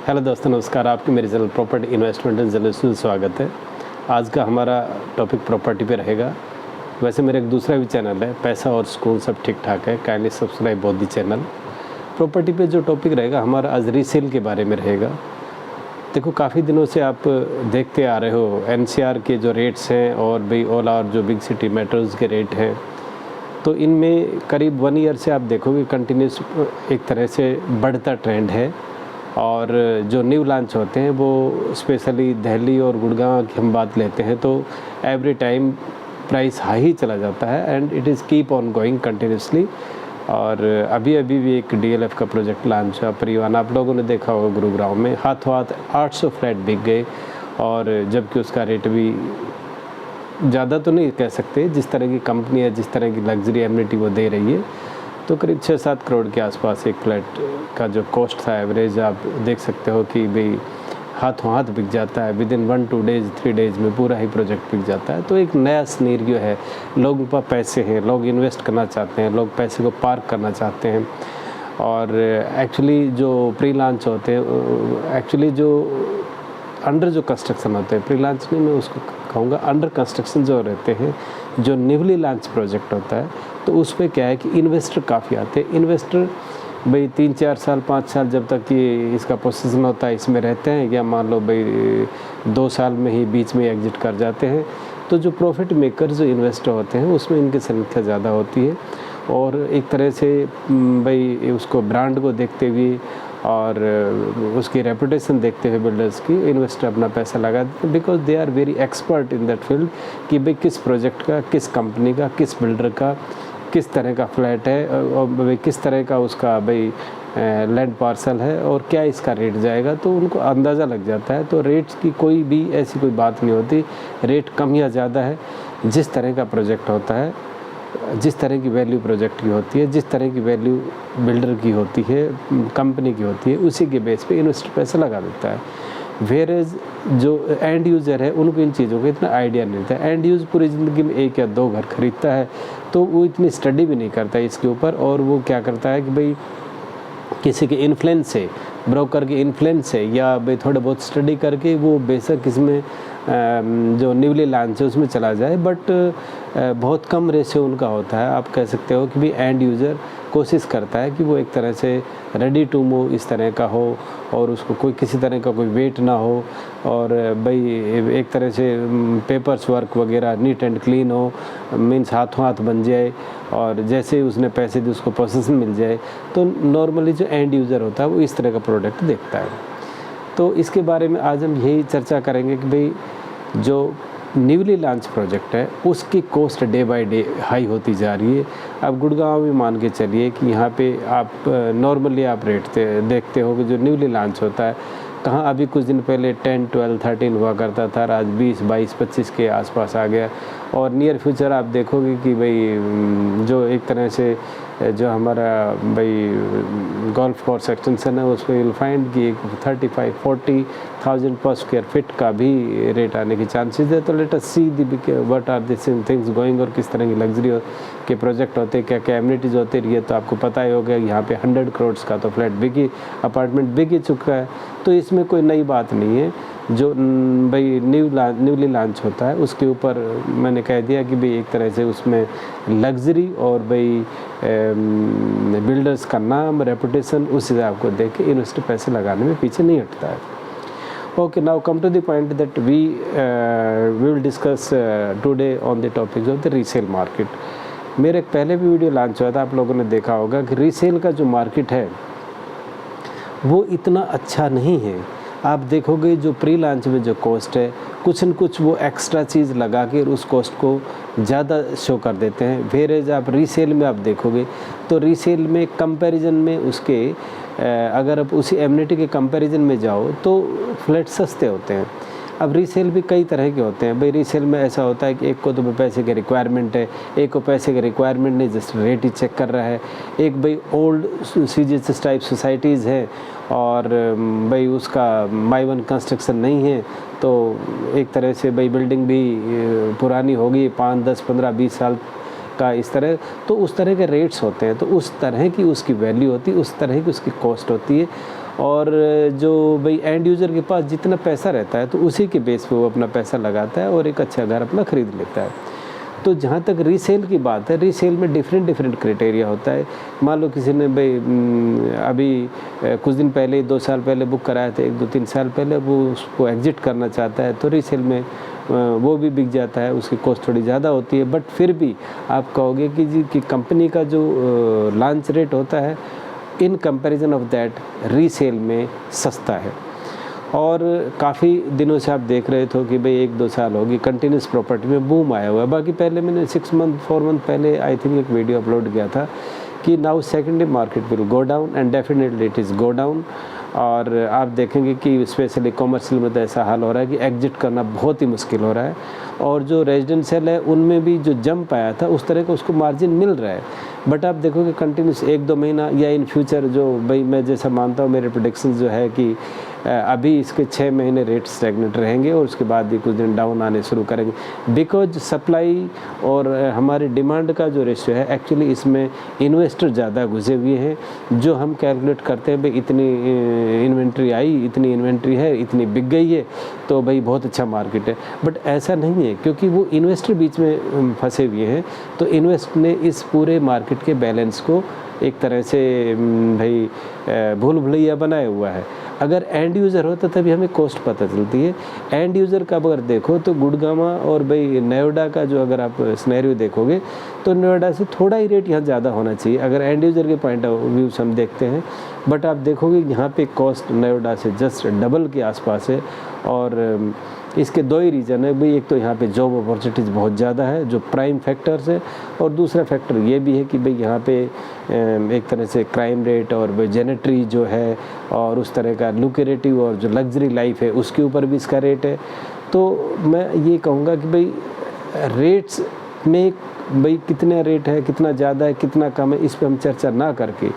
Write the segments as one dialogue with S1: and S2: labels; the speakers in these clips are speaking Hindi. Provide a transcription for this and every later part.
S1: हेलो दोस्तों, नमस्कार। आपके मेरे channel property investment and journalist में स्वागत है। आज का हमारा टॉपिक प्रॉपर्टी पे रहेगा। वैसे मेरा एक दूसरा भी चैनल है, पैसा और सुकून सब ठीक ठाक है, kindly subscribe both the channel. Property पे जो टॉपिक रहेगा हमारा आज रीसेल के बारे में रहेगा। देखो, काफ़ी दिनों से आप देखते आ रहे हो एनसीआर के जो रेट्स हैं और भी ऑल और जो बिग सिटी मेट्रोज़ के रेट हैं, तो इनमें करीब 1 ईयर से आप देखोगे कंटिन्यूस एक तरह से बढ़ता ट्रेंड है। और जो न्यू लॉन्च होते हैं वो स्पेशली दिल्ली और गुड़गांव की हम बात लेते हैं तो एवरी टाइम प्राइस हाई ही चला जाता है and it is keep on going continuously. और अभी भी एक डीएलएफ का प्रोजेक्ट लॉन्च हुआ परिवान, आप लोगों ने देखा होगा, गुरुग्राम में हाथों हाथ 800 फ्लैट बिक गए। और जबकि उसका रेट भी ज़्यादा तो नहीं कह सकते, जिस तरह की कंपनी है, जिस तरह की लग्जरी एमिनिटी वो दे रही है, तो करीब 6-7 करोड़ के आसपास एक फ्लैट का जो कॉस्ट था एवरेज, आप देख सकते हो कि भाई हाथों हाथ बिक जाता है। विदिन 1-2 डेज़ 3 डेज़ में पूरा ही प्रोजेक्ट बिक जाता है। तो एक नया सिनेरियो है, लोगों के पास पैसे हैं, लोग इन्वेस्ट करना चाहते हैं, लोग पैसे को पार्क करना चाहते हैं। और एक्चुअली जो प्री लॉन्च होते हैं, एक्चुअली जो अंडर जो कंस्ट्रक्शन होते हैं, प्री लॉन्च नहीं मैं उसको कहूँगा, अंडर कंस्ट्रक्शन जो रहते हैं, जो न्यूली लॉन्च प्रोजेक्ट होता है, तो उस पर क्या है कि इन्वेस्टर काफ़ी आते हैं। इन्वेस्टर भाई 3-4 साल 5 साल जब तक ये इसका पोजीशन होता है इसमें रहते हैं, या मान लो भाई 2 साल में ही बीच में एग्जिट कर जाते हैं। तो जो प्रॉफिट मेकर जो इन्वेस्टर होते हैं उसमें इनकी संख्या ज़्यादा होती है। और एक तरह से भाई उसको ब्रांड को देखते हुए और उसकी रेपुटेशन देखते हुए बिल्डर्स की इन्वेस्टर अपना पैसा लगा देते हैं, because they are very expert in that field कि भाई किस प्रोजेक्ट का, किस कंपनी का, किस बिल्डर का, किस तरह का फ्लैट है और भाई किस तरह का उसका भाई लैंड पार्सल है और क्या इसका रेट जाएगा, तो उनको अंदाज़ा लग जाता है। तो रेट्स की कोई भी ऐसी कोई बात नहीं होती, रेट कम या ज़्यादा है, जिस तरह का प्रोजेक्ट होता है, जिस तरह की वैल्यू प्रोजेक्ट की होती है, जिस तरह की वैल्यू बिल्डर की होती है, कंपनी की होती है, उसी के बेस पे इन्वेस्टर पैसा लगा देता है। वेरेज जो एंड यूज़र है उनको इन चीज़ों का इतना आइडिया नहीं रहता है। एंड यूज़ पूरी ज़िंदगी में 1 या 2 घर खरीदता है, तो वो इतनी स्टडी भी नहीं करता है इसके ऊपर। और वो क्या करता है कि भाई किसी के इन्फ्लुएंस से, ब्रोकर के इन्फ्लुएंस से, या भाई थोड़ा बहुत स्टडी करके वो बेशक इसमें जो न्यूली लॉन्च है उसमें चला जाए, बट बहुत कम रेशियो उनका होता है। आप कह सकते हो कि भी एंड यूज़र कोशिश करता है कि वो एक तरह से रेडी टू मूव इस तरह का हो और उसको कोई किसी तरह का कोई वेट ना हो, और भाई एक तरह से पेपर्स वर्क वगैरह नीट एंड क्लीन हो, मीन्स हाथों हाथ बन जाए, और जैसे ही उसने पैसे दिए उसको पोजीशन मिल जाए। तो नॉर्मली जो एंड यूज़र होता है वो इस तरह का प्रोडक्ट देखता है। तो इसके बारे में आज हम यही चर्चा करेंगे कि भाई जो न्यूली लॉन्च प्रोजेक्ट है उसकी cost day by day high होती जा रही है। अब गुड़गांव में मान के चलिए कि यहाँ पे आप नॉर्मली आप रेट देखते हो कि जो न्यूली लॉन्च होता है, कहाँ अभी कुछ दिन पहले 10, 12, 13 हुआ करता था, आज 20, 22, 25 के आसपास आ गया। और नियर फ्यूचर आप देखोगे कि भाई जो एक तरह से जो हमारा भाई गोल्फ कोर्स एक्सटेंशन है उसमें विल फाइंड कि 35-40,000 पर स्क्वायर फीट का भी रेट आने की चांसेस है। तो let us see the what are this things going, और किस तरह की लग्जरी के प्रोजेक्ट होते हैं, क्या क्या एमिनिटीज़ होती रही है। तो आपको पता ही होगा यहाँ पे 100 करोड़ का तो फ्लैट अपार्टमेंट बिक ही चुका है। तो इसमें कोई नई बात नहीं है। जो भाई न्यूली लॉन्च होता है उसके ऊपर मैंने कह दिया कि भाई एक तरह से उसमें लग्जरी और भाई बिल्डर्स का नाम, रेपुटेशन, उस हिसाब को देख के इन्वेस्टर पैसे लगाने में पीछे नहीं हटता है। Okay, now come to the point that we will discuss today on the topic of the resale market. मेरे पहले भी वीडियो लॉन्च हुआ था, आप लोगों ने देखा होगा कि रीसेल का जो मार्केट है वो इतना अच्छा नहीं है। आप देखोगे जो प्री लॉन्च में जो कॉस्ट है, कुछ न कुछ वो एक्स्ट्रा चीज़ लगा के उस कॉस्ट को ज़्यादा शो कर देते हैं। वेरेज आप रीसेल में आप देखोगे तो रीसेल में कंपैरिजन में उसके अगर आप उसी एमिनिटी के कंपैरिजन में जाओ तो फ्लैट सस्ते होते हैं। अब रीसेल भी कई तरह के होते हैं। भाई रीसेल में ऐसा होता है कि एक को तो पैसे की रिक्वायरमेंट है, एक को पैसे की रिक्वायरमेंट नहीं, जस्ट रेट ही चेक कर रहा है। एक भाई ओल्ड सीजीएस टाइप सोसाइटीज़ है और भाई उसका माई वन कंस्ट्रक्शन नहीं है, तो एक तरह से भाई बिल्डिंग भी पुरानी होगी, 5, 10, 15, 20 साल का इस तरह, तो उस तरह के रेट्स होते हैं। तो उस तरह की उसकी वैल्यू होती है, उस तरह की उसकी कॉस्ट होती है। और जो भाई एंड यूज़र के पास जितना पैसा रहता है तो उसी के बेस पे वो अपना पैसा लगाता है और एक अच्छा घर अपना ख़रीद लेता है। तो जहाँ तक रीसेल की बात है, रीसेल में डिफरेंट क्राइटेरिया होता है। मान लो किसी ने भाई अभी कुछ दिन पहले 2 साल पहले बुक कराया था, 1-2-3 साल पहले, वो उसको एग्जिट करना चाहता है तो रीसेल में वो भी बिक जाता है। उसकी कॉस्ट थोड़ी ज़्यादा होती है, बट फिर भी आप कहोगे कि जी कि कंपनी का जो लॉन्च रेट होता है in comparison of that resale में सस्ता है। और काफ़ी दिनों से आप देख रहे थे कि भाई 1-2 साल होगी कंटिन्यूस प्रॉपर्टी में बूम आया हुआ है। बाकी पहले मैंने 4 मंथ पहले आई थिंक एक वीडियो अपलोड किया था कि now secondary market will go down and definitely it is go down. और आप देखेंगे कि स्पेशली कॉमर्शियल में तो ऐसा हाल हो रहा है कि एग्जिट करना बहुत ही मुश्किल हो रहा है। और जो रेजिडेंशियल है उनमें भी जो जंप आया था उस तरह का उसको मार्जिन मिल रहा है। बट आप देखोगे कंटिन्यूस 1-2 महीना या इन फ्यूचर जो भाई मैं जैसा मानता हूँ, मेरे प्रेडिक्शन जो है कि अभी इसके 6 महीने रेट स्टैग्नेंट रहेंगे और उसके बाद भी कुछ दिन डाउन आने शुरू करेंगे। बिकॉज सप्लाई और हमारी डिमांड का जो रेशियो है एक्चुअली इसमें इन्वेस्टर ज़्यादा घुसे हुए हैं। जो हम कैलकुलेट करते हैं भाई इतनी इन्वेंट्री आई, इतनी इन्वेंट्री है, इतनी बिक गई है तो भाई बहुत अच्छा मार्केट है। बट ऐसा नहीं है, क्योंकि वो इन्वेस्टर बीच में फंसे हुए हैं। तो इन्वेस्ट ने इस पूरे मार्केट के बैलेंस को एक तरह से भाई भूल भुलैया बनाया हुआ है। अगर एंड यूज़र होता तभी हमें कॉस्ट पता चलती है। एंड यूज़र का अगर देखो तो गुड़गांव और भाई नोएडा का जो अगर आप सिनेरियो देखोगे तो नोएडा से थोड़ा ही रेट यहाँ ज़्यादा होना चाहिए अगर एंड यूज़र के पॉइंट ऑफ व्यू से हम देखते हैं। बट आप देखोगे यहाँ पे कॉस्ट नोएडा से जस्ट डबल के आसपास है। और इसके 2 ही रीज़न है भाई, एक तो यहाँ पे जॉब अपॉर्चुनिटीज़ बहुत ज़्यादा है जो प्राइम फैक्टर्स है, और दूसरा फैक्टर ये भी है कि भाई यहाँ पे एक तरह से क्राइम रेट और जेनेट्री जो है और उस तरह का लुक्रेटिव और जो लग्जरी लाइफ है उसके ऊपर भी इसका रेट है। तो मैं ये कहूँगा कि भाई रेट्स में भाई कितना रेट है, कितना ज़्यादा है, कितना कम है, इस पे हम चर्चा ना करके,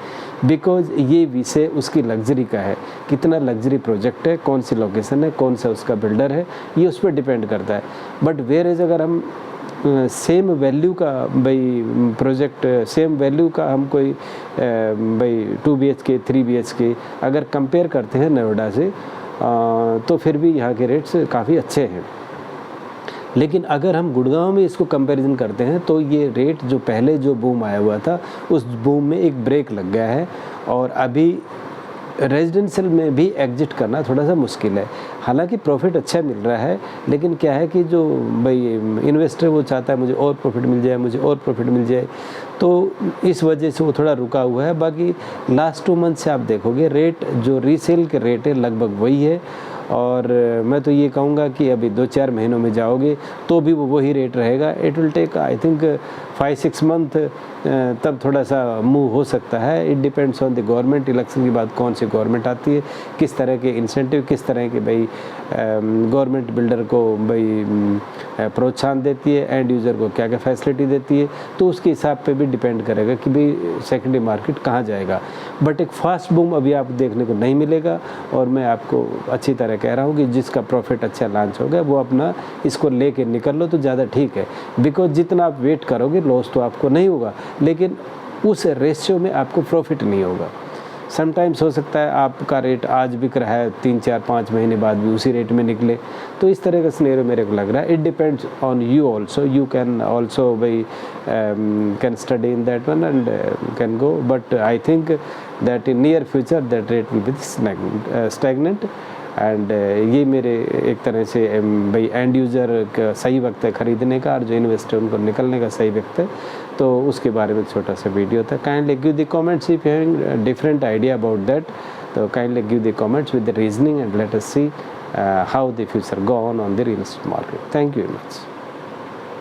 S1: बिकॉज ये विषय उसकी लग्जरी का है। कितना लग्जरी प्रोजेक्ट है, कौन सी लोकेशन है, कौन सा उसका बिल्डर है, ये उस पर डिपेंड करता है। बट वेयर एज अगर हम सेम वैल्यू का भाई प्रोजेक्ट, सेम वैल्यू का हम कोई भाई 2 BHK 3 BHK अगर कंपेयर करते हैं नोएडा से तो फिर भी यहाँ के रेट्स काफ़ी अच्छे हैं। लेकिन अगर हम गुड़गांव में इसको कंपैरिजन करते हैं तो ये रेट जो पहले जो बूम आया हुआ था उस बूम में एक ब्रेक लग गया है और अभी रेजिडेंशियल में भी एग्जिट करना थोड़ा सा मुश्किल है। हालांकि प्रॉफिट अच्छा मिल रहा है, लेकिन क्या है कि जो भाई इन्वेस्टर वो चाहता है मुझे और प्रॉफिट मिल जाए, मुझे और प्रॉफिट मिल जाए, तो इस वजह से वो थोड़ा रुका हुआ है। बाकी लास्ट 2 मंथ से आप देखोगे रेट जो रीसेल के रेट है लगभग वही है। और मैं तो ये कहूँगा कि अभी 2-4 महीनों में जाओगे तो भी वो वही रेट रहेगा। It will take I think 5-6 month, तब थोड़ा सा मूव हो सकता है। It depends on the government. Election के बाद कौन सी गवर्नमेंट आती है, किस तरह के इंसेंटिव, किस तरह के भाई गवर्नमेंट बिल्डर को भाई प्रोत्साहन देती है, एंड यूज़र को क्या क्या फैसिलिटी देती है, तो उसके हिसाब पे भी डिपेंड करेगा कि भाई सेकेंडरी मार्केट कहाँ जाएगा। बट एक फास्ट बूम अभी आपको देखने को नहीं मिलेगा। और मैं आपको अच्छी तरह कह रहा हूँ कि जिसका प्रॉफिट अच्छा लॉन्च हो गया वो अपना इसको लेके निकल लो तो ज़्यादा ठीक है। बिकॉज जितना आप वेट करोगे लॉस तो आपको नहीं होगा, लेकिन उस रेशियो में आपको प्रॉफिट नहीं होगा। समटाइम्स हो सकता है आपका रेट आज बिक रहा है, 3-4-5 महीने बाद भी उसी रेट में निकले। तो इस तरह का सिनेरियो मेरे को लग रहा है। It depends on you also, you can also भाई can study in that one and can go. But I think that in near future that rate will be stagnant. And ये मेरे एक तरह से भाई एंड यूज़र का सही वक्त है ख़रीदने का, और जो इन्वेस्टर उनको निकलने का सही वक्त है। तो उसके बारे में छोटा सा वीडियो था। Kindly give the comments if you having different idea about that. तो kindly give the comments with the reasoning and let us see how the future go on the real estate market. Thank you very much.